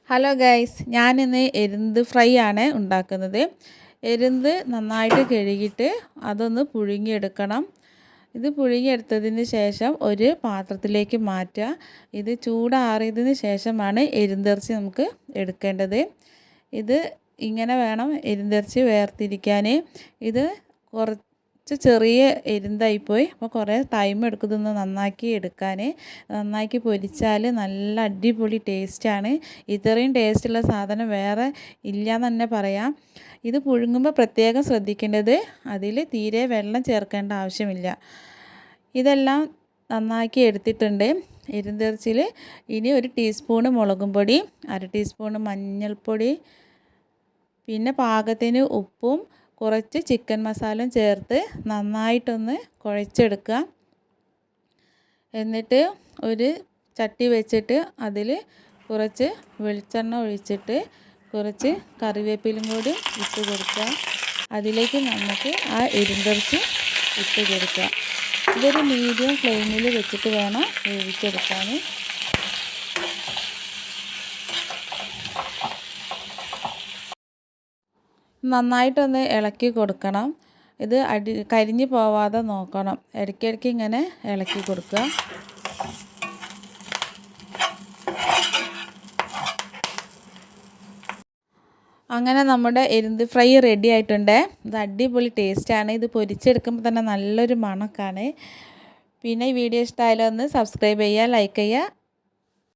Hello guys, ഞാനിന്ന് എരുന്ത് fry ആണ് ഉണ്ടാക്കുന്നത്. എരുന്ത് നന്നായിട്ട് കഴുകിയിട്ട് അതൊന്ന് പുഴുങ്ങിയെടുക്കണം. ഇത് പുഴുങ്ങിയെടുത്തതിന് ശേഷം ഒരു പാത്രത്തിലേക്ക് മാറ്റുക. ഇത് ചൂടാറിയതിന് ശേഷമാണ് എരുന്തിറച്ചി നമുക്ക് എടുക്കേണ്ടത്. ഇത് ഇങ്ങനെ വേണം എരുന്തിറച്ചി വേർതിരിക്കാൻ. ഇത് കുറച്ച് ചെറിയ എരുന്തായിപ്പോയി, അപ്പോൾ കുറേ ടൈം എടുക്കുന്നതൊന്ന് നന്നാക്കി എടുക്കാൻ. നന്നാക്കി പൊരിച്ചാൽ നല്ല അടിപൊളി ടേസ്റ്റാണ്. ഇത്രയും ടേസ്റ്റുള്ള സാധനം വേറെ ഇല്ല എന്ന് തന്നെ പറയാം. ഇത് പുഴുങ്ങുമ്പോൾ പ്രത്യേകം ശ്രദ്ധിക്കേണ്ടത് അതിൽ തീരെ വെള്ളം ചേർക്കേണ്ട ആവശ്യമില്ല. ഇതെല്ലാം നന്നാക്കി എടുത്തിട്ടുണ്ട്. എരുന്തിറച്ചിയിൽ ഇനി 1 ടീസ്പൂണ് മുളകും പൊടി, 1/2 ടീസ്പൂണ് മഞ്ഞൾപ്പൊടി, പിന്നെ പാകത്തിന് ഉപ്പും കുറച്ച് ചിക്കൻ മസാലയും ചേർത്ത് നന്നായിട്ടൊന്ന് കുഴച്ചെടുക്കുക. എന്നിട്ട് ഒരു ചട്ടി വെച്ചിട്ട് അതിൽ കുറച്ച് വെളിച്ചെണ്ണ ഒഴിച്ചിട്ട് കുറച്ച് കറിവേപ്പിലയും കൂടി ഇട്ട് കൊടുക്കുക. അതിലേക്ക് നമുക്ക് ആ എരുന്തിറച്ചി ഇട്ട് കൊടുക്കുക. ഇതൊരു മീഡിയം ഫ്ലെയിമിൽ വെച്ചിട്ട് വേണം വേവിച്ചെടുക്കാൻ. നന്നായിട്ടൊന്ന് ഇളക്കി കൊടുക്കണം. ഇത് കരിഞ്ഞു പോവാതെ നോക്കണം. ഇടയ്ക്കിടയ്ക്ക് ഇങ്ങനെ ഇളക്കി കൊടുക്കുക. അങ്ങനെ നമ്മുടെ എരുന്ത് ഫ്രൈ റെഡി ആയിട്ടുണ്ട്. ഇത് അടിപൊളി ടേസ്റ്റാണ്. ഇത് പൊരിച്ചെടുക്കുമ്പോൾ തന്നെ നല്ലൊരു മണക്കാണ്. പിന്നെ ഈ വീഡിയോ ഇഷ്ടമായാലും ഒന്ന് സബ്സ്ക്രൈബ് ചെയ്യുക, ലൈക്ക് ചെയ്യുക.